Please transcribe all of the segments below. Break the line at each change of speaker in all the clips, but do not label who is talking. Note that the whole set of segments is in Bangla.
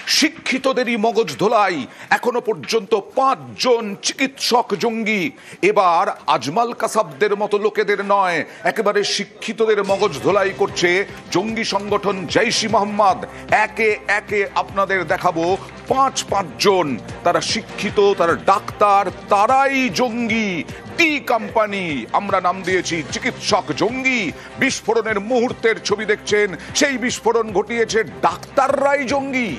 শিক্ষিতদেরই মগজ ধোলাই। এখনো পর্যন্ত 5 জন চিকিৎসক জঙ্গি। এবার আজমাল কাসাবদের মতো লোকেদের নয়, একেবারে শিক্ষিতদের মগজ ধোলাই করছে জঙ্গি সংগঠন জৈশ-ই মোহাম্মদ। একে একে আপনাদের দেখাবো 5 জন, তারা শিক্ষিত, তারা ডাক্তার, তারাই জঙ্গি। টি কোম্পানি, আমরা নাম দিয়েছি চিকিৎসক জঙ্গি। বিস্ফোরণের মুহূর্তের ছবি দেখছেন, সেই বিস্ফোরণ ঘটিয়েছে ডাক্তাররাই জঙ্গি।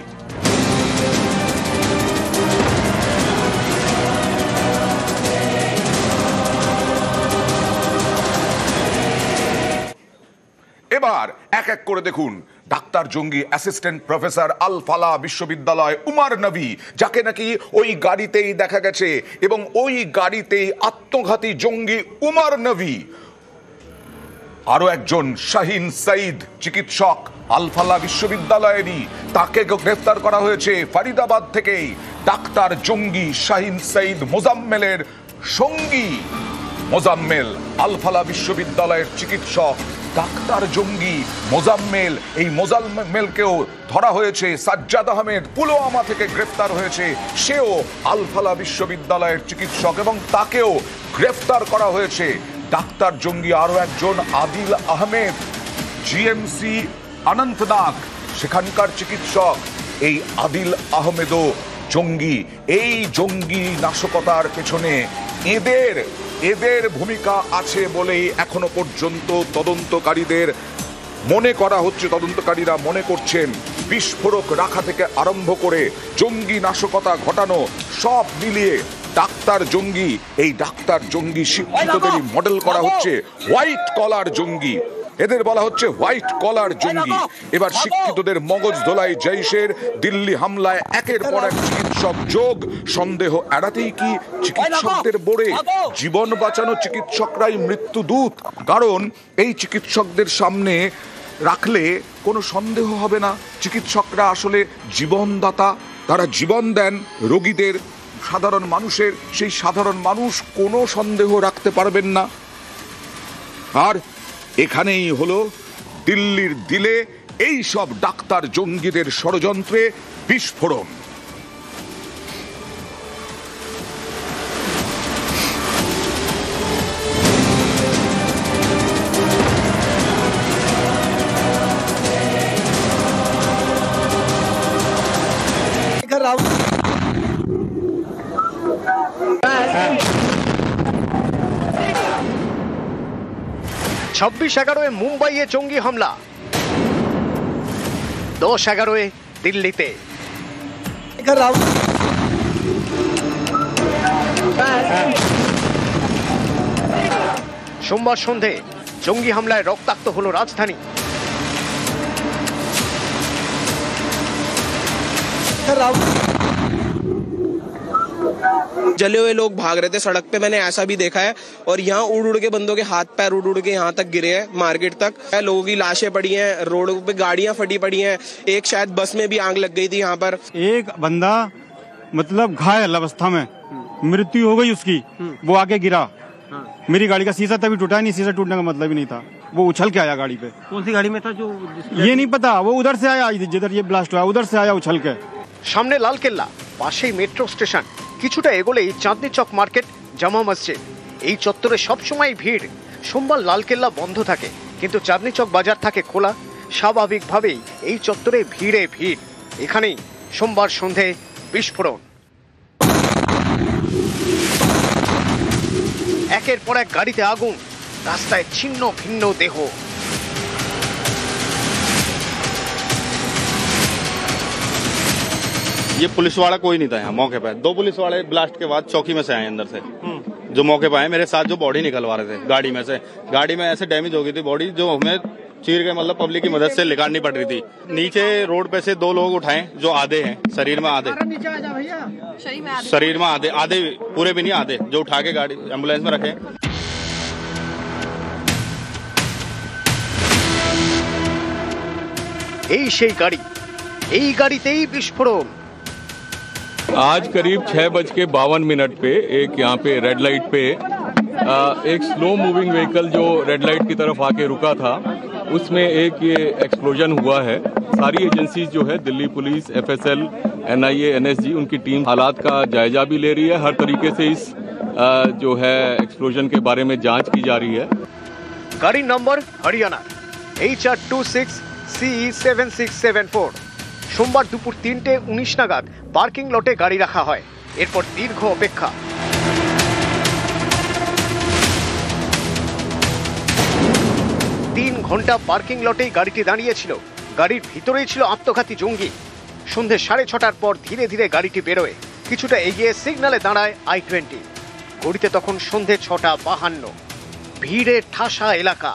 এবার এক এক করে দেখুন। ডাক্তার জঙ্গি অ্যাসিস্ট্যান্ট প্রফেসর আল ফালাহ বিশ্ববিদ্যালয় উমর নবী, যাকে নাকি ওই গাড়িতেই দেখা গেছে, এবং ওই গাড়িতেই আত্মঘাতী জঙ্গি উমর নবী। আরো একজন শাহিন সঈদ, চিকিৎসক আল ফালাহ বিশ্ববিদ্যালয়েরই, তাকে গ্রেফতার করা হয়েছে ফরিদাবাদ থেকেই। ডাক্তার জঙ্গি শাহিন সঈদ মোজাম্মেলের সঙ্গী। মোজাম্মেল আল ফালাহ বিশ্ববিদ্যালয়ের চিকিৎসক, ডাক্তার জঙ্গি মোজাম্মেল। এই মোজাম্মেলকেও ধরা হয়েছে। সাজ্জাদ আহমেদ পুলওয়ামা থেকে গ্রেফতার হয়েছে, সেও আল ফালাহ বিশ্ববিদ্যালয়ের চিকিৎসক, এবং তাকেও গ্রেফতার করা হয়েছে। ডাক্তার জঙ্গি আরো একজন আদিল আহমেদ, জিএমসি অনন্তনাগ, সেখানকার চিকিৎসক। এই আদিল আহমেদও জঙ্গি। এই জঙ্গি নাশকতার পেছনে এদের ভূমিকা আছে বলেই এখনো পর্যন্ত তদন্তকারীদের মনে করা হচ্ছে, তদন্তকারীরা মনে করছেন। বিস্ফোরক রাখা থেকে আরম্ভ করে জঙ্গি নাশকতা ঘটানো, সব মিলিয়ে ডাক্তার জঙ্গি। এই ডাক্তার জঙ্গি শিক্ষিতদেরই মডেল করা হচ্ছে হোয়াইট কলার জঙ্গি, এদের বলা হচ্ছে হোয়াইট কলার জঙ্গি। এবার শিক্ষিতদের মগজ ধোলাই জৈশের দিল্লি হামলায় একের পর এক চিকিৎসক যোগ। সন্দেহ এড়াতেই কি চিকিৎসকদের বোরে জীবন বাঁচানো চিকিৎসকরাই মৃত্যুদূত? কারণ এই চিকিৎসকদের সামনে রাখলে কোনো সন্দেহ হবে না, চিকিৎসকরা আসলে জীবনদাতা, তারা জীবন দেন রোগীদের, সাধারণ মানুষের। সেই সাধারণ মানুষ কোনো সন্দেহ রাখতে পারবেন না। আর এখানেই হলো দিল্লির দিলে এই সব ডাক্তার জঙ্গিদের ষড়যন্ত্রে বিস্ফোরণ।
छब्बीस 11 मुंबई जंगी हमला, 10-11 दिल्लीते। সোমবার সন্ধে জঙ্গি হামলায় রক্তাক্ত হলো রাজধানী।
जले हुए लोग भाग रहे थे सड़क पे, मैंने ऐसा भी देखा है। और यहाँ उड़ उड़ के बंदों के हाथ पैर उड़ उड़ के यहाँ तक गिरे हैं, मार्केट तक। लोगों की लाशें पड़ी हैं, रोडों पे गाड़ियां फटी पड़ी हैं। एक शायद बस में भी आग लग गई थी यहाँ पर।
एक बंदा मतलब घायल अवस्था में मृत्यु हो गई उसकी, वो आके गिरा। मेरी गाड़ी का शीशा तभी टूटा नहीं, शीशा टूटने का मतलब ही नहीं था, वो उछल के आया गाड़ी पे।
कौन सी गाड़ी में था जो?
ये नहीं पता, वो उधर से आया, जिधर ये ब्लास्ट हुआ उधर से आया उछल के।
সামনে লালকেল্লা, পাশেই মেট্রো স্টেশন, কিছুটা এগোলেই চাঁদনি চক মার্কেট, জামা মসজিদ। এই চত্বরে সবসময় ভিড়। সোমবার লালকেল্লা বন্ধ থাকে, কিন্তু চাঁদনি চক বাজার থাকে খোলা। স্বাভাবিকভাবেই এই চত্বরে ভিড়ে ভিড়। এখানেই সোমবার সন্ধে বিস্ফোরণ। একের পর এক গাড়িতে আগুন, রাস্তায় ছিন্ন ভিন্ন দেহ।
ये पुलिस वाला कोई नहीं था यहाँ मौके पर। 2 पुलिस वाले ब्लास्ट के बाद चौकी में से आए अंदर से, जो मौके पर आए। मेरे साथ जो बॉडी निकलवा रहे थे गाड़ी में से, गाड़ी में ऐसे डैमेज हो गई थी बॉडी, जो हमें चीर के मतलब पब्लिक की मदद से निकालनी पड़ रही थी। नीचे रोड पे से 2 लोग उठाए जो आधे हैं, शरीर में आधे, शरीर में आधे, आधे पूरे भी नहीं, आधे जो उठा के गाड़ी एम्बुलेंस में रखे।
এই সেই গাড়ি, এই গাড়িতেই বিস্ফোরণ।
आज करीब 6:52 पे एक यहाँ पे रेड लाइट पे एक स्लो मूविंग व्हीकल जो रेड लाइट की तरफ आके रुका था, उसमें एक ये एक्सप्लोजन हुआ है। सारी एजेंसीज जो है Delhi police, FSL, NIA, NSG, उनकी टीम हालात का जायजा भी ले रही है। हर तरीके से इस जो है एक्सप्लोजन के बारे में जांच की जा रही है।
गाड़ी नंबर हरियाणा HR26CE7674। সোমবার দুপুর 3:19 নাগাদ পার্কিং লটে গাড়ি রাখা হয়। এরপর দীর্ঘ অপেক্ষা। 3 ঘন্টা পার্কিং লটেই গাড়িটি দাঁড়িয়েছিল। গাড়ির ভিতরেই ছিল আত্মঘাতী জঙ্গি। সন্ধ্যে 6:30টার পর ধীরে ধীরে গাড়িটি বেরোয়। কিছুটা এগিয়ে সিগন্যালে দাঁড়ায় I-20। ঘড়িতে তখন সন্ধ্যে 6:52। ভিড়ে ঠাসা এলাকা।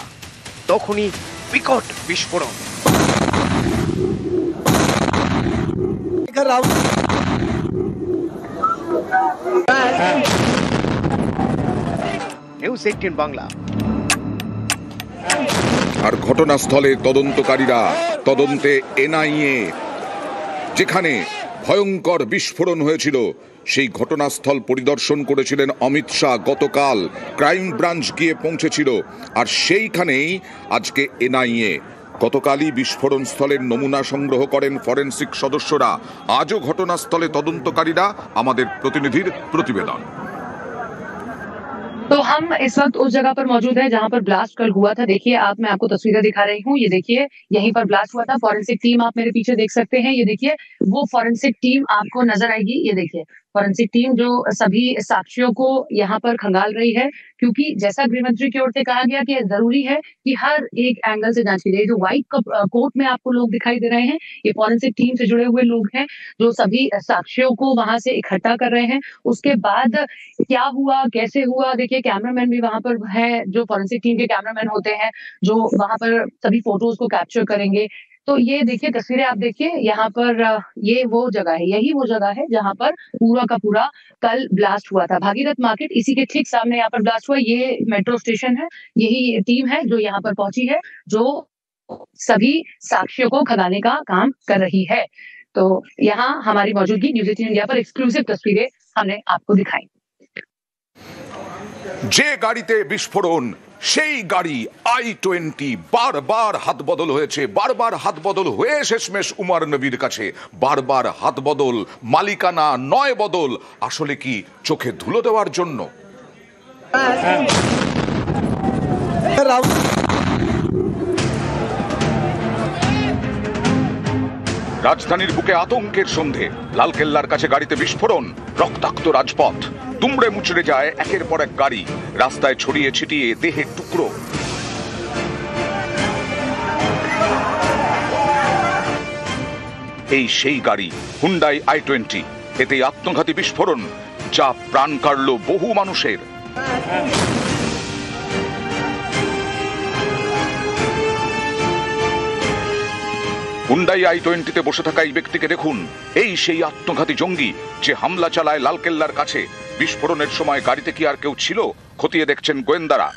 তখনই বিকট বিস্ফোরণ। নিউজ 18 বাংলা।
আর ঘটনাস্থলে তদন্তকারীরা, তদন্তে NIA, যেখানে ভয়ঙ্কর বিস্ফোরণ হয়েছিল সেই ঘটনাস্থল পরিদর্শন করেছিলেন অমিত শাহ গতকাল। ক্রাইম ব্রাঞ্চ গিয়ে পৌঁছেছিল, আর সেইখানেই আজকে NIA। গতকালই বিস্ফোরণ স্থলের নমুনা সংগ্রহ করেন ফরেনসিক সদস্যরা। আজও ঘটনাস্থলে তদন্তকারীরা। আমাদের প্রতিনিধির প্রতিবেদন।
तो हम इस वक्त उस जगह पर मौजूद है जहां पर ब्लास्ट कल हुआ था। देखिए मैं आपको तस्वीरें दिखा रही हूँ। ये देखिए यहीं पर ब्लास्ट हुआ था। फॉरेंसिक टीम आप मेरे पीछे देख सकते हैं। ये देखिए वो फॉरेंसिक टीम आपको नजर आएगी। ये देखिए फॉरेंसिक टीम जो सभी साक्ष्यों को यहाँ पर खंगाल रही है, क्योंकि जैसा गृहमंत्री की ओर से कहा गया कि जरूरी है कि हर एक एंगल से जांच की जाए। जो व्हाइट कोट में आपको लोग दिखाई दे रहे हैं, ये फॉरेंसिक टीम से जुड़े हुए लोग हैं जो सभी साक्ष्यों को वहां से इकट्ठा कर रहे हैं। उसके बाद क्या हुआ, कैसे हुआ, देखिए कैमरामैन भी वहां पर है, जो फॉरेंसिक टीम के कैमरामैन होते हैं, जो वहां पर सभी फोटोज को कैप्चर करेंगे। तो ये देखिए तस्वीरें आप देखिए, यहाँ पर ये वो जगह है, यही वो जगह है जहाँ पर पूरा का पूरा कल ब्लास्ट हुआ था। भागीरथ मार्केट इसी के ठीक सामने यहाँ पर ब्लास्ट हुआ। ये मेट्रो स्टेशन है। यही टीम है जो यहाँ पर पहुंची है, जो सभी साक्ष्यों को खंगालने का काम कर रही है। तो यहाँ हमारी मौजूदगी न्यूज 18 इंडिया पर एक्सक्लूसिव तस्वीरें हमने आपको दिखाई।
যে গাড়িতে বিস্ফোরণ সেই গাড়ি I-20 বারবার হাত বদল হয়েছে, বারবার হাত বদল হয়ে শেষমেশ উমর নবীর কাছে। বারবার হাত বদল, মালিকানা নয় বদল। আসলে কি চোখে ধুলো দেওয়ার জন্য? রাজধানীর বুকে আতঙ্কের সন্ধে। লালকেল্লার কাছে গাড়িতে বিস্ফোরণ, রক্তাক্ত রাজপথ, দুমড়ে মুচড়ে যায় একের পর এক গাড়ি, রাস্তায় ছড়িয়ে ছিটিয়ে দেহের টুকরো। এই সেই গাড়ি হুন্ডাই I-20। এতে আত্মঘাতী বিস্ফোরণ যা প্রাণ কাড়ল বহু মানুষের। হুন্ডাই I-20তে বসে থাকা এই ব্যক্তিকে দেখুন। এই সেই আত্মঘাতী জঙ্গি যে হামলা চালায় লালকেল্লার কাছে। বিস্ফোরণের সময় গাড়িতে কি আর কেউ ছিল খতিয়ে দেখছেন গোয়েন্দারা।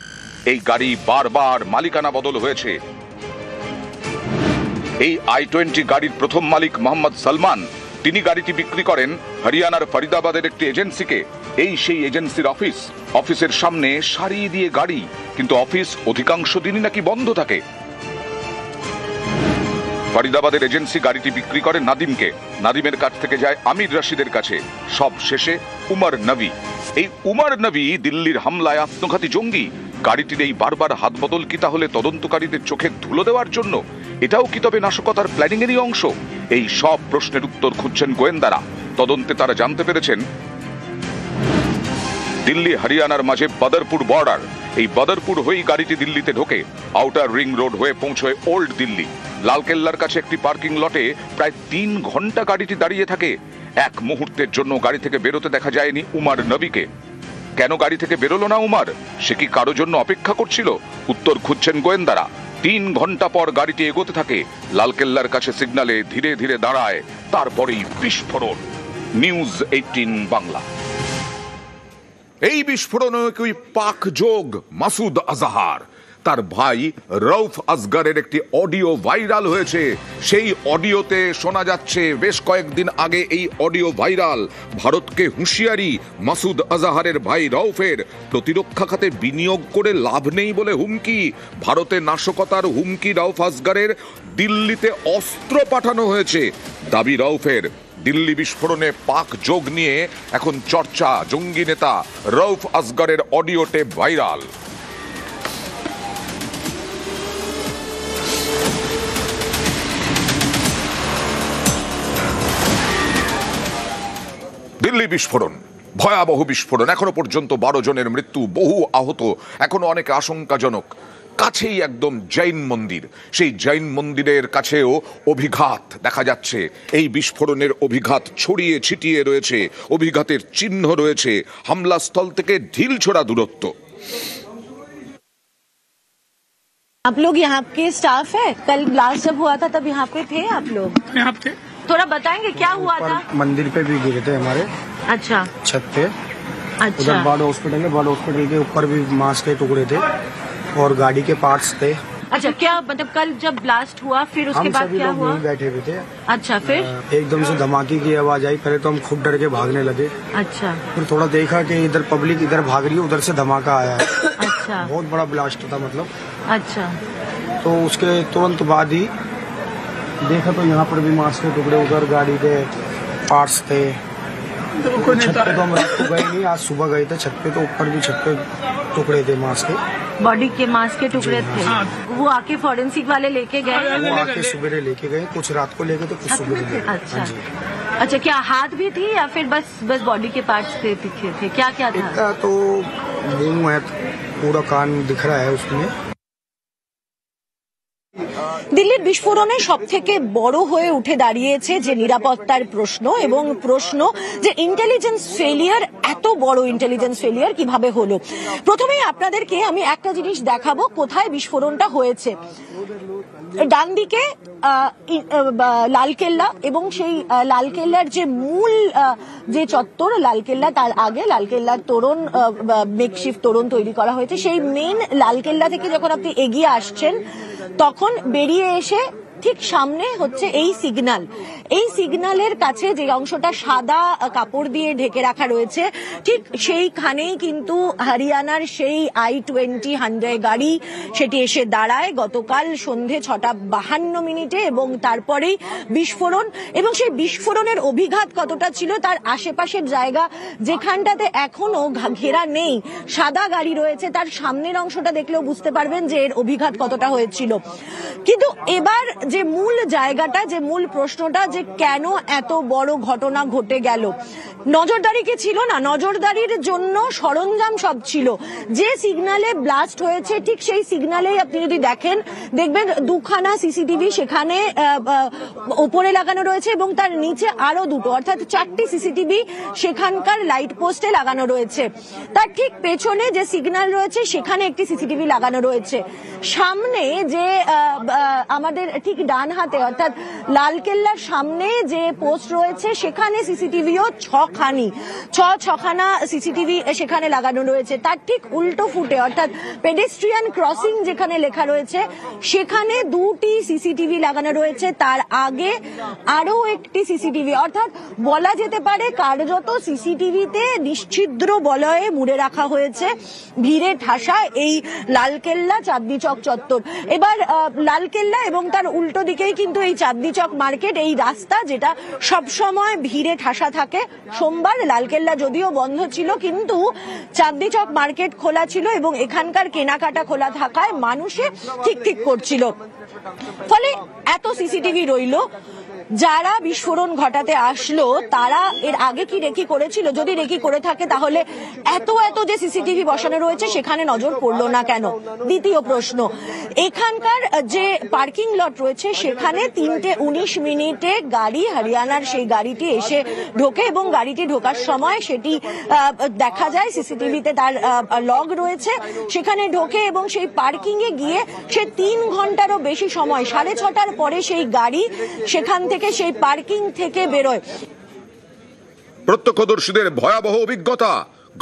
এই গাড়ি বারবার মালিকানা বদল হয়েছে। এই I-20 গাড়ির প্রথম মালিক মোহাম্মদ সালমান। তিনি গাড়িটি বিক্রি করেন হরিয়ানার ফরিদাবাদের একটি এজেন্সিকে। এই সেই এজেন্সির অফিস। অফিসের সামনে সারি দিয়ে গাড়ি, কিন্তু অফিস অধিকাংশ দিনই নাকি বন্ধ থাকে। ফরিদাবাদের এজেন্সি গাড়িটি বিক্রি করে নাদিমকে। নাদিমের কাছ থেকে যায় আমির রশিদের কাছে। সব শেষে উমর নবী। এই উমর নবী দিল্লির হামলায় আত্মঘাতী জঙ্গি। গাড়িটির এই বারবার হাত বদল কি তাহলে তদন্তকারীদের চোখে ধুলো দেওয়ার জন্য? এটাও কি তবে নাশকতার প্ল্যানিং এরই অংশ? এই সব প্রশ্নের উত্তর খুঁজছেন গোয়েন্দারা। তদন্তে তারা জানতে পেরেছেন দিল্লি হরিয়ানার মাঝে বদরপুর বর্ডার। এই বদরপুর হয়েই গাড়িটি দিল্লিতে ঢোকে। আউটার রিং রোড হয়ে পৌঁছয় ওল্ড দিল্লি। লালকেল্লার কাছে একটি পার্কিং লটে প্রায় 3 ঘন্টা গাড়িটি দাঁড়িয়ে থাকে। এক মুহূর্তের জন্য গাড়ি থেকে বেরোতে দেখা যায়নি উমর নবীকে। কেন গাড়ি থেকে বেরোলো না উমর? সে কি কারো জন্য অপেক্ষা করছিল? উত্তর খুঁজছেন গোয়েন্দারা। 3 ঘন্টা পর গাড়িটি এগোতে থাকে। লালকেল্লার কাছে সিগন্যালে ধীরে ধীরে দাঁড়ায়, তারপরেই বিস্ফোরণ। নিউজ 18 বাংলা। এই বিস্ফোরণে কি পাক যোগ মাসুদ আজহার? তার ভাই রউফ আসগরের একটি অডিও ভাইরাল হয়েছে। সেই অডিওতে শোনা যাচ্ছে, বেশ কয়েকদিন আগে এই অডিও ভাইরাল, ভারতকে হুঁশিয়ারি মাসুদ আজাহারের ভাই রউফের, প্রতিরক্ষা খাতে বিনিয়োগ করে লাভ নেই বলে হুমকি, ভারতে নাশকতার হুমকি রউফ আসগরের, দিল্লিতে অস্ত্র পাঠানো হয়েছে দাবি রউফের। দিল্লি বিস্ফোরণে পাক যোগ নিয়ে এখন চর্চা, জঙ্গি নেতা রউফ আসগরের অডিও টেপ ভাইরাল। দিল্লি বিস্ফোরণ, ভয়াবহ বিস্ফোরণ, এখনো পর্যন্ত 12 জনের মৃত্যু, বহু আহত, এখনো অনেক আশঙ্কাজনক। কাছেই একদম জৈন মন্দির, সেই জৈন মন্দিরের কাছেও অভিঘাত দেখা যাচ্ছে। এই বিস্ফোরণের অভিঘাত ছড়িয়ে ছিটিয়ে রয়েছে, অভিঘাতের চিহ্ন রয়েছে, হামলাস্থল থেকে ঢিলছোড়া দূরত্ব।
आप लोग यहाँ के स्टाफ है? कल ब्लास्ट जब हुआ था तब यहाँ पे थे आप लोग?
यहाँ पे
थोड़ा बताएंगे क्या हुआ था?
मंदिर पे भी गिरे थे हमारे
अच्छा
छत पे।
अच्छा
उधर बर्ड हॉस्पिटल है, बर्ड हॉस्पिटल के ऊपर भी मांस के टुकड़े थे और गाड़ी के पार्ट्स थे।
अच्छा, क्या मतलब कल जब ब्लास्ट हुआ फिर उसके
हम
बाद
सभी
क्या
लोग
हुआ?
यहीं बैठे हुए थे।
अच्छा फिर?
एकदम से धमाके की आवाज आई, पहले तो हम खूब डर के भागने लगे,
अच्छा
फिर थोड़ा देखा कि इधर पब्लिक इधर भाग रही है, उधर से धमाका आया है।
अच्छा
बहुत बड़ा ब्लास्ट था मतलब।
अच्छा
तो उसके तुरंत बाद ही देखा तो यहाँ पर भी मांस के टुकड़े, उधर गाड़ी के पार्ट्स थे। छत पे तो हम रात को गए नहीं, आज सुबह गए थे छत पे, तो ऊपर भी छत पे टुकड़े थे मांस के।
बॉडी के मांस के टुकड़े
जी,
थे। वो आके फॉरेंसिक वाले लेके गए?
वो आके सवेरे लेके गए, कुछ रात को लेके तो कुछ सुबह लेके गए।
अच्छा
हाँ जी।
अच्छा, क्या हाथ भी थी या फिर बस बॉडी के पार्ट्स थे, दिखे थे? क्या क्या था?
इतना तो मुंह है, पूरा कान दिख रहा है उसमें।
দিল্লির বিস্ফোরণে সব থেকে বড় হয়ে উঠে দাঁড়িয়েছে যে নিরাপত্তার প্রশ্ন, এবং প্রশ্ন যে ইন্টেলিজেন্স ফেলিয়ার, এত বড় ইন্টেলিজেন্স ফেলিয়ার কিভাবে হলো। প্রথমেই আপনাদেরকে আমি একটা জিনিস দেখাবো কোথায় বিস্ফোরণটা হয়েছে। ডান দিকে লালকেল্লা, এবং সেই লালকেল্লার যে মূল যে চত্বর লালকেল্লা, তার আগে লালকেল্লার তোরণ, মেকশিফট তোরণ তৈরি করা হয়েছে। সেই মেইন লালকেল্লা থেকে যখন আপনি এগিয়ে আসছেন তখন বেরিয়ে এসে ঠিক সামনে হচ্ছে এই সিগন্যাল। এই সিগন্যালের কাছে যে অংশটা সাদা কাপড় দিয়ে ঢেকে রাখা রয়েছে, ঠিক সেইখানেই কিন্তু হরিয়ানার সেই I-20 গাড়ি সেটি এসে দাঁড়ায় গতকাল সন্ধে 6:52 এবং তারপরেই বিস্ফোরণ। এবং সেই বিস্ফোরণের অভিঘাত কতটা ছিল, তার আশেপাশের জায়গা যেখানটাতে এখনো ঘেরা নেই, সাদা গাড়ি রয়েছে, তার সামনের অংশটা দেখলেও বুঝতে পারবেন যে এর অভিঘাত কতটা হয়েছিল। কিন্তু এবার যে মূল জায়গাটা, যে মূল প্রশ্নটা, যে কেন এত বড় ঘটনা ঘটে গেল, নজরদারি কি ছিল না? নজরদারির জন্য সরঞ্জাম সব ছিল। যে সিগন্যালে ব্লাস্ট হয়েছে ঠিক সেই সিগন্যালে আপনি যদি দেখেন, দেখবেন দুখানা সিসিটিভি সেখানে উপরে লাগানো রয়েছে এবং তার নিচে আরো দুটো, অর্থাৎ 4টি সিসিটিভি সেখানকার লাইট পোস্টে লাগানো রয়েছে। তার ঠিক পেছনে যে সিগন্যাল রয়েছে সেখানে একটি সিসিটিভি লাগানো রয়েছে। সামনে যে আমাদের ঠিক ডান হাতে, অর্থাৎ লালকেল্লার সামনে যে পোস্ট রয়েছে সেখানে সিসিটিভিও ছখানা সিসিটিভি সেখানে লাগানো রয়েছে। তার ঠিক উল্টো ফুটে, অর্থাৎ পেডেস্ট্রিয়ান ক্রসিং যেখানে লেখা রয়েছে সেখানে 2টি সিসিটিভি লাগানো রয়েছে। তার আগে আরো একটি সিসিটিভি, অর্থাৎ বলা যেতে পারে কার্যত সিসিটিভিতে নিশ্ছিদ্র বলয়ে মুড়ে রাখা হয়েছে ভিড়ে ঠাসা এই লালকেল্লা চাঁদনি চক চত্বর। এবার লালকেল্লা এবং তার উল্টো দিকেই কিন্তু এই চাঁদনি চক মার্কেট, এই রাস্তা যেটা সবসময় ভিড়ে ঠাসা থাকে। সোমবার লালকেল্লা যদিও বন্ধ ছিল কিন্তু চাঁদনি চক মার্কেট খোলা ছিল এবং এখানকার কেনাকাটা খোলা থাকায় মানুষে ঠিক করছিল। ফলে এত সিসিটিভি রইল। যারা বিস্ফোরণ ঘটাতে আসলো তারা এর আগে কি রেকি করেছিল? যদি রেকি করে থাকে তাহলে এত যে সিসিটিভি বসানো রয়েছে সেখানে নজর পড়লো না কেন? দ্বিতীয় প্রশ্ন, এখানকার যে পার্কিং লট রয়েছে সেখানে 3:19 গাড়ি, হরিয়ানার সেই গাড়িটি এসে ঢোকে এবং গাড়িটি ঢোকার সময় সেটি দেখা যায়, সিসিটিভিতে তার লগ রয়েছে, সেখানে ঢোকে এবং সেই পার্কিং এ গিয়ে সে 3 ঘন্টারও বেশি সময়, 6:30টার পরে সেই গাড়ি সেখান থেকে সেই পার্কিং থেকে বেরোয়।
প্রত্যক্ষদর্শীদের ভয়াবহ অভিজ্ঞতা,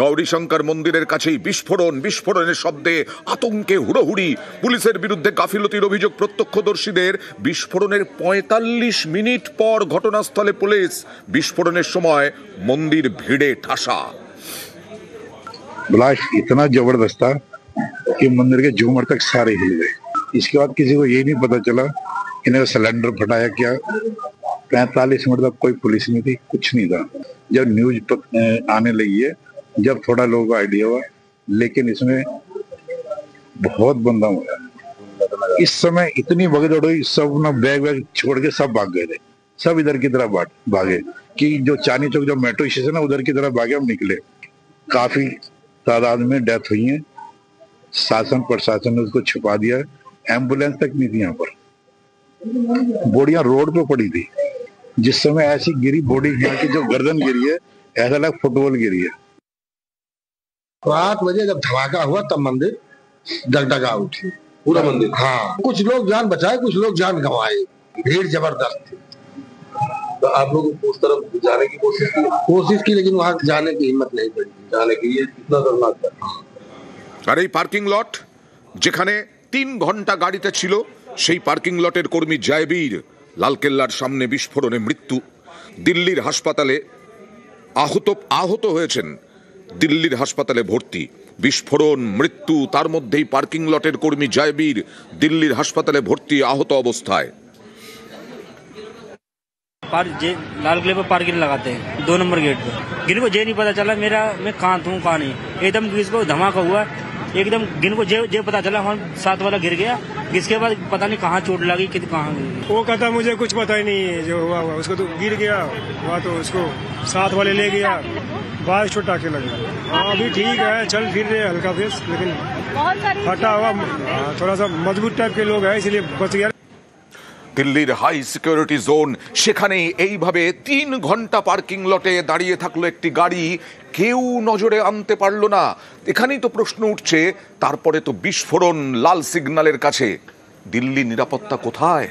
গৌরীশঙ্কর মন্দিরের কাছেই বিস্ফোরণের শব্দে আতঙ্কে হুড়োহুড়ি। পুলিশের বিরুদ্ধে গাফিলতির অভিযোগ প্রত্যক্ষদর্শীদের। বিস্ফোরণের ৪৫ মিনিট পর ঘটনাস্থলে পুলিশ। বিস্ফোরণের সময় মন্দির ভিড়ে ঠাসা।
ब्लास्ट इतना जबरदस्त था कि मंदिर के झूमर तक सारे हिल गए। इसके बाद किसी को ये नहीं पता चला इन्हें सिलेंडर फटाया क्या। 45 मिनट तक कोई पुलिस नहीं थी, कुछ नहीं था। जब न्यूज आने लगी है, जब थोड़ा लोगों को आइडिया हुआ, लेकिन इसमें बहुत बंदा हुआ। इस समय इतनी भगदड़ हुई, सब ना बैग छोड़ के सब भाग गए थे। सब इधर की तरफ भागे कि जो चांदनी चौक जो मेट्रो स्टेशन है उधर की तरफ भागे, हम निकले। काफी तादाद में डेथ हुई है। शासन प्रशासन ने उसको छुपा दिया। एम्बुलेंस तक नहीं थी यहाँ पर, बॉडियां रोड पे पड़ी थी। जिस समय ऐसी गिरी बॉडी, यहाँ की जो गर्दन गिरी है ऐसा लगा फुटबॉल गिरी है।
8 बजे जब धमाका हुआ तब मंदिर डगडगा उठी, पूरा मंदिर। हाँ, कुछ लोग जान बचाए, कुछ लोग जान गंवाए। भीड़ जबरदस्त थी। तो आप लोग उस तरफ जाने की कोशिश की, लेकिन वहां जाने की हिम्मत नहीं पड़ी जाने की। ये कितना दर्दनाक था।
আর এই পার্কিং লট যেখানে 3 ঘন্টা গাড়িতে ছিল, সেই পার্কিং লটের কর্মী জয়বীর লালকেল্লার সামনে বিস্ফোরণে মৃত্যু। দিল্লির হাসপাতালে আহত হয়েছেন, দিল্লির হাসপাতালে ভর্তি। বিস্ফোরণ, মৃত্যু, তার মধ্যেই পার্কিং লটের কর্মী জয়বীর দিল্লির হাসপাতালে ভর্তি আহত অবস্থায়।
लाल किले पर पार्किंग लगाते हैं 2 नंबर गेट पे। गिन को ये नहीं पता चला मैं कहाँ हूँ कहाँ नहीं। एकदम किसको धमाका हुआ, एकदम गिन को जे पता चला वहाँ साथ वाला गिर गया। इसके बाद पता नहीं कहाँ चोट लगी, कहाँ गई।
वो कहता मुझे कुछ पता ही नहीं है जो हुआ उसको, तो गिर गया वहाँ, तो उसको साथ वाले ले गया, बाल छोटा के लगा। हाँ अभी ठीक है, चल फिर रहे हल्का फेस, लेकिन फटा हुआ थोड़ा सा मजबूत टाइप के लोग हैं, इसलिए बच गया।
দিল্লির হাই সিকিউরিটি জোন, সেখানে এইভাবে 3 ঘন্টা পার্কিং লটে দাঁড়িয়ে থাকলো একটি গাড়ি, কেউ নজরে আনতে পারলো না। এখানেই তো প্রশ্ন উঠছে, তারপরে তো বিস্ফোরণ লাল সিগন্যালের কাছে। দিল্লি নিরাপত্তা কোথায়?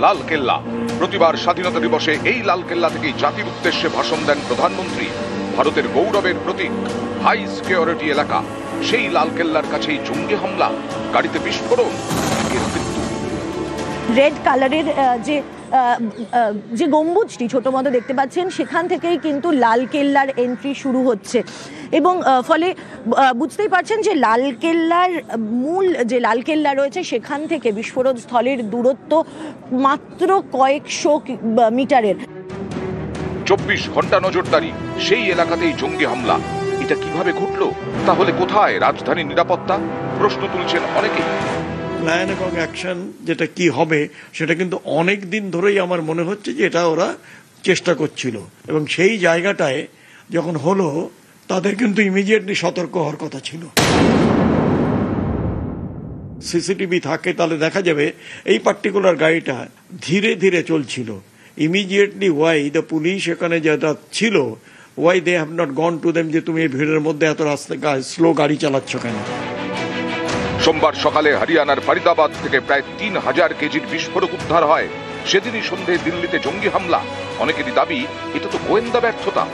লালকেল্লা। প্রতিবার স্বাধীনতা দিবসে এই লালকেল্লা থেকেই জাতির উদ্দেশ্যে ভাষণ দেন প্রধানমন্ত্রী। ভারতের গৌরবের প্রতীক, হাই সিকিউরিটি এলাকা, সেই লালকেল্লার কাছেই জঙ্গি হামলা, গাড়িতে বিস্ফোরণ, মৃত্যু।
রেড কালারের যে গম্বুজটি ছোট মতো দেখতে পাচ্ছেন, সেখান থেকেই কিন্তু লালকেল্লার এন্ট্রি শুরু হচ্ছে। এবং ফলে বুঝতেই পারছেন যে লালকেল্লার মূল যে লালকেল্লা রয়েছে সেখান থেকে বিস্ফোরণ স্থলের দূরত্ব মাত্র কয়েকশো মিটারের।
24 ঘন্টা নজরদারি, সেই এলাকাতেই জঙ্গি হামলা। এটা কিভাবে ঘটলো? তাহলে কোথায় রাজধানীর নিরাপত্তা? প্রশ্ন তুলছেন অনেকেই।
প্ল্যান এবং অ্যাকশন যেটা কি হবে সেটা কিন্তু অনেক দিন ধরেই আমার মনে হচ্ছে যে এটা ওরা চেষ্টা করছিল, এবং সেই জায়গাটায় যখন হলো তাদের কিন্তু ইমিডিয়েটলি সতর্ক হওয়ার কথা ছিল। সিসিটিভি থাকে তাহলে দেখা যাবে এই পার্টিকুলার গাড়িটা ধীরে ধীরে চলছিল। ইমিডিয়েটলি ওয়াই দ্য পুলিশ এখানে যেটা ছিল, why they have not gone to them যে তুমি এই ভিড়ের মধ্যে এত স্লো গাড়ি চালাচ্ছ কেন।
সোমবার সকালে হরিয়ানার ফরিদাবাদ থেকে প্রায় 3000 কেজির বিস্ফোরক উদ্ধার হয়। সেদিনই সন্ধ্যায় দিল্লিতে জঙ্গি হামলা। অনেকেরই দাবি এটা তো গোয়েন্দা ব্যর্থতা।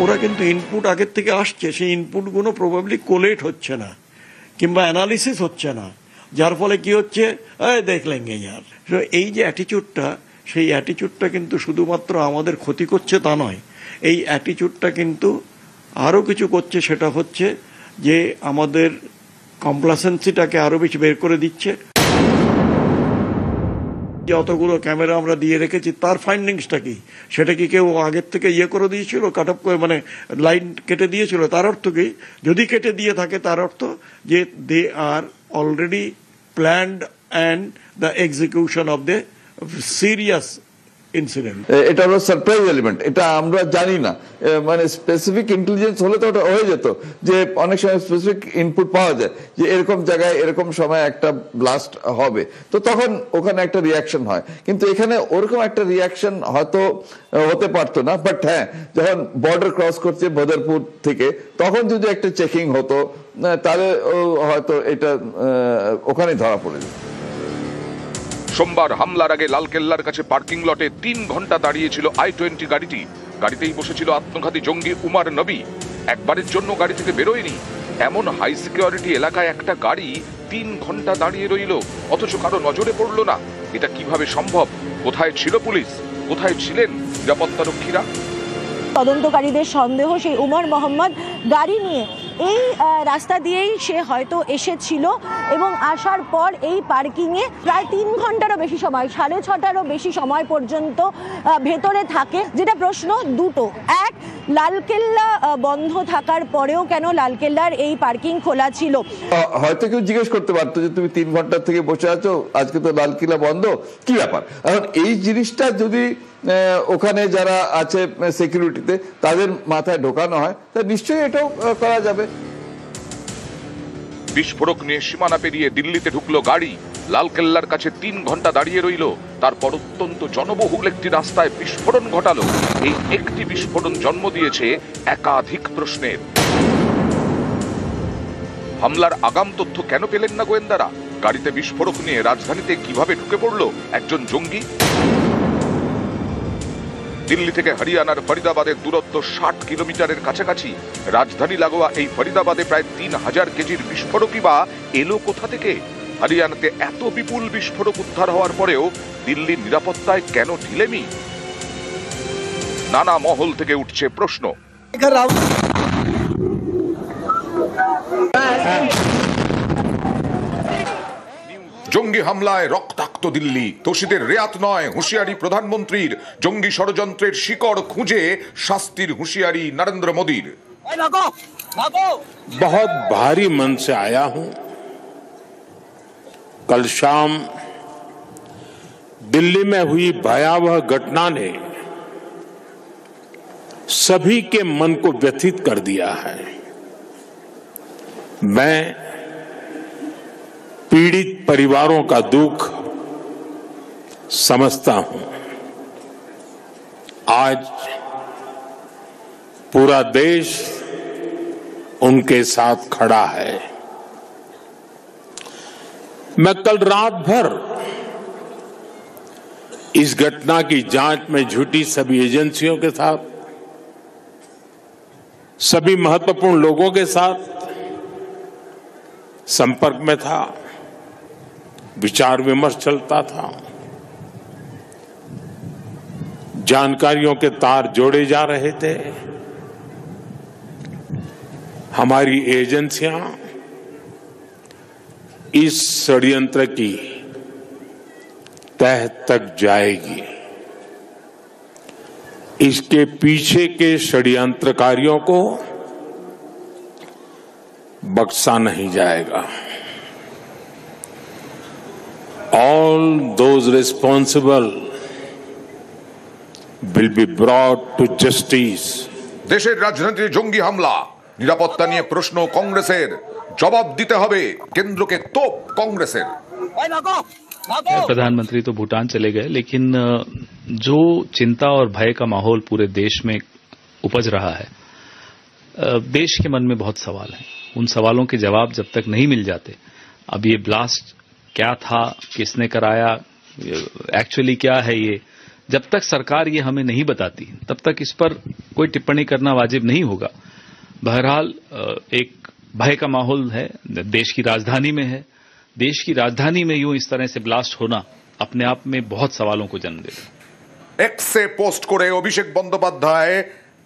ওরা কিন্তু ইনপুট আগের থেকে আসছে, সেই ইনপুটগুলো প্রবাবলি কোলেট হচ্ছে না কিংবা অ্যানালিসিস হচ্ছে না, যার ফলে কি হচ্ছে, দেখলেন ইয়ার। এই যে অ্যাটিচিউডটা, সেই অ্যাটিচিউডটা কিন্তু শুধুমাত্র আমাদের ক্ষতি করছে তা নয়, এই অ্যাটিচিউডটা কিন্তু আরও কিছু করছে। সেটা হচ্ছে যে আমাদের কমপ্লাসেন্সিটাকে আরো বেশি বের করে দিচ্ছে। যতগুলো ক্যামেরা আমরা দিয়ে রেখেছি তার ফাইন্ডিংসটা কি, সেটা কি কেউ আগের থেকে করে দিয়েছিল, কাট অফ করে মানে লাইন কেটে দিয়েছিল? তার অর্থ কি, যদি কেটে দিয়ে থাকে তার অর্থ যে they are already planned and the execution of the serious incident.
এটা হলো সারপ্রাইজ এলিমেন্ট, এটা আমরা জানি না, মানে স্পেসিফিক ইন্টেলিজেন্স হলে তো ওটা হয়ে যেত যে অনেক সময় স্পেসিফিক ইনপুট পাওয়া যায় যে এরকম জায়গায় এরকম সময় একটা ব্লাস্ট হবে, তো তখন ওখানে একটা রিয়াকশন হয়। কিন্তু এখানে ওরকম একটা রিয়াকশন হয়তো হতে পারতো না, বাট হ্যাঁ যখন বর্ডার ক্রস করছে বদরপুর থেকে, তখন যদি একটা চেকিং হতো তাহলে হয়তো এটা ওখানেই ধরা পড়ে যেত।
সোমবার হামলার আগে লালকেল্লার কাছে পার্কিং লটে 3 ঘন্টা দাঁড়িয়েছিল i-20 গাড়িটি। গাড়িতেই বসেছিল আত্মঘাতী জঙ্গি উমার নবী। একবারের জন্য গাড়ি থেকে বেরোয়নি। এমন হাই সিকিউরিটি এলাকায় একটা গাড়ি 3 ঘন্টা দাঁড়িয়ে রইল, অথচ কারো নজরে পড়লো না। এটা কিভাবে সম্ভব? কোথায় ছিল পুলিশ? কোথায় ছিলেন নিরাপত্তারক্ষীরা?
তদন্তকারীদের সন্দেহ সেই উমর মোহাম্মদ গাড়ি নিয়ে এই রাস্তা দিয়েই সে হয়তো এসেছিল এবং আসার পর এই পার্কিংয়ে প্রায় 3 ঘন্টারও বেশি সময়, 6:30টারও বেশি সময় পর্যন্ত ভেতরে থাকে। যেটা প্রশ্ন দুটো, এক, লালকেল্লা বন্ধ থাকার পরেও কেন লালকেল্লার এই পার্কিং খোলা ছিল?
হয়তো কেউ জিজ্ঞেস করতে পারতো যে তুমি 3 ঘন্টা থেকে বসে আছো, আজকে তো লালকেল্লা বন্ধ, কি ব্যাপার? এখন এই জিনিসটা যদি ওখানে যারা আছে সিকিউরিটিতে তাদের মাথায় ঢোকানো হয় তা নিশ্চয়ই এটাও করা যাবে।
বিস্ফোরক নিয়ে সীমানা পেরিয়ে দিল্লিতে ঢুকলো গাড়ি, লালকেল্লার কাছে 3 ঘন্টা দাঁড়িয়ে রইল, তারপর অত্যন্ত জনবহুল একটি রাস্তায় বিস্ফোরণ ঘটালো। এই একটি বিস্ফোরণ জন্ম দিয়েছে একাধিক প্রশ্নের। হামলার আগাম তথ্য কেন পেলেন না গোয়েন্দারা? গাড়িতে বিস্ফোরক নিয়ে রাজধানীতে কিভাবে ঢুকে পড়লো একজন জঙ্গি? দিল্লি থেকে হরিয়ানার ফরিদাবাদের দূরত্ব 60 কিলোমিটারের কাছাকাছি। রাজধানী লাগোয়া এই ফরিদাবাদে প্রায় 3000 কেজির বিস্ফোরকই বা এলো কোথা থেকে? হরিয়ানাতে এত বিপুল বিস্ফোরক উদ্ধার হওয়ার পরেও দিল্লির নিরাপত্তায় কেন ঢিলেমি? নানা মহল থেকে উঠছে প্রশ্ন। জঙ্গি হামলায় রক্তাক্ত দিল্লি, দোষীদের রেয়াত নয়, হুঁশিয়ারি প্রধানমন্ত্রীর। জঙ্গি ষড়যন্ত্রের শিকড় খুঁজে শাস্তির হুঁশিয়ারি নরেন্দ্র মোদীর।
बहुत भारी मन से आया हूं। कल शाम दिल्ली में हुई भयावह घटना ने सभी के मन को व्यथित कर दिया है। मैं पीड़ित परिवारों का दुख समझता हूं। आज पूरा देश उनके साथ खड़ा है। मैं कल रात भर इस घटना की जांच में जुटी सभी एजेंसियों के साथ, सभी महत्वपूर्ण लोगों के साथ संपर्क में था, विचार विमर्श चलता था, जानकारियों के तार जोड़े जा रहे थे। हमारी एजेंसियां इस षड्यंत्र की तह तक जाएगी। इसके पीछे के षड्यंत्रकारियों को बख्शा नहीं जाएगा। All those responsible will be brought to justice.
দেশের রাজধানীতে জঙ্গি হামলা, নিরাপত্তা নিয়ে প্রশ্ন কংগ্রেসের। জবাব দিতে হবে কেন্দ্রকে, তোপ কংগ্রেসের।
प्रधानमंत्री तो भूटान चले गए, लेकिन जो चिंता और भय का माहौल पूरे देश में उपज रहा है, देश के मन में बहुत सवाल हैं। उन सवालों के जवाब जब तक नहीं मिल जाते, अब ये ब्लास्ट क्या था, किसने कराया, एक्चुअली क्या है ये, जब तक सरकार ये हमें नहीं बताती तब तक इस पर कोई टिप्पणी करना वाजिब नहीं होगा। बहरहाल एक भय का माहौल है, देश की राजधानी में है। देश की राजधानी में यूं इस तरह से ब्लास्ट होना अपने आप में बहुत सवालों को जन्म देगा।
এক্সে পোস্ট করে অভিষেক বন্দ্যোপাধ্যায়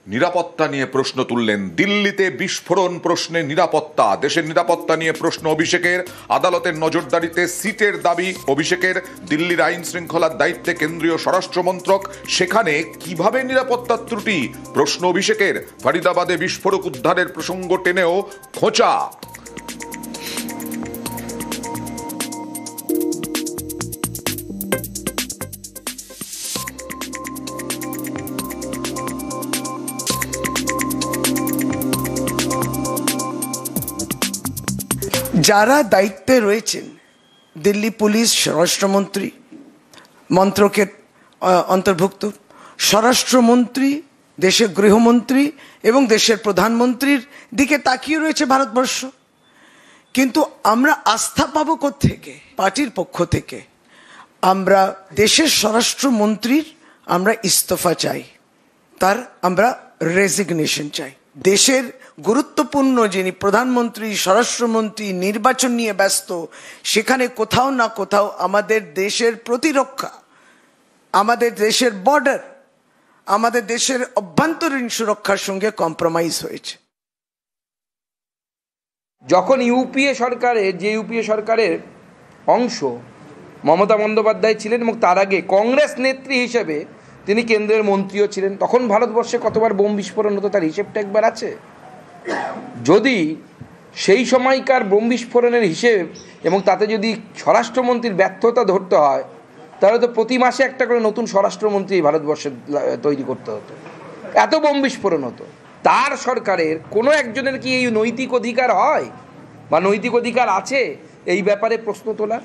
নিরাপত্তা নিয়ে প্রশ্ন তুললেন। দিল্লিতে বিস্ফোরণ প্রশ্নে নিরাপত্তা, দেশের নিরাপত্তা নিয়ে প্রশ্ন অভিষেকের। আদালতের নজরদারিতে সিটের দাবি অভিষেকের। দিল্লির আইন শৃঙ্খলার দায়িত্বে কেন্দ্রীয় স্বরাষ্ট্রমন্ত্রক, সেখানে কিভাবে নিরাপত্তার ত্রুটি প্রশ্ন অভিষেকের। ফরিদাবাদে বিস্ফোরক উদ্ধারের প্রসঙ্গ টেনেও খোঁচা।
যারা দায়িত্বে রয়েছেন, দিল্লি পুলিশ স্বরাষ্ট্রমন্ত্রী মন্ত্রকের অন্তর্ভুক্ত, স্বরাষ্ট্রমন্ত্রী, দেশের গৃহমন্ত্রী এবং দেশের প্রধানমন্ত্রীর দিকে তাকিয়ে রয়েছে ভারতবর্ষ। কিন্তু আমরা আস্থা পাবো কোত্থেকে? পার্টির পক্ষ থেকে আমরা দেশের স্বরাষ্ট্রমন্ত্রীর আমরা ইস্তফা চাই, তার আমরা রেজিগনেশন চাই। দেশের গুরুত্বপূর্ণ যিনি প্রধানমন্ত্রী, স্বরাষ্ট্রমন্ত্রী নির্বাচন নিয়ে ব্যস্ত, সেখানে কোথাও না কোথাও আমাদের দেশের প্রতিরক্ষা, আমাদের দেশের বর্ডার, আমাদের দেশের অভ্যন্তরীণ সুরক্ষার সঙ্গে কম্প্রোমাইজ হয়েছে।
যখন ইউপিএ সরকারের অংশ মমতা বন্দ্যোপাধ্যায় ছিলেন এবং তার আগে কংগ্রেস নেত্রী হিসেবে তিনি কেন্দ্রের মন্ত্রীও ছিলেন, তখন ভারতবর্ষে কতবার বোম বিস্ফোরণ হতো তার হিসেবটা একবার আছে? যদি সেই সময়কার বোম বিস্ফোরণের হিসেব এবং তাতে যদি স্বরাষ্ট্রমন্ত্রীর ব্যর্থতা ধরতে হয়, তাহলে তো প্রতি মাসে একটা করে নতুন স্বরাষ্ট্রমন্ত্রী ভারতবর্ষে তৈরি করতে হতো, এত বোম বিস্ফোরণ হতো। তার সরকারের কোনো একজনের কি এই নৈতিক অধিকার হয় বা নৈতিক অধিকার আছে এই ব্যাপারে প্রশ্ন তোলার?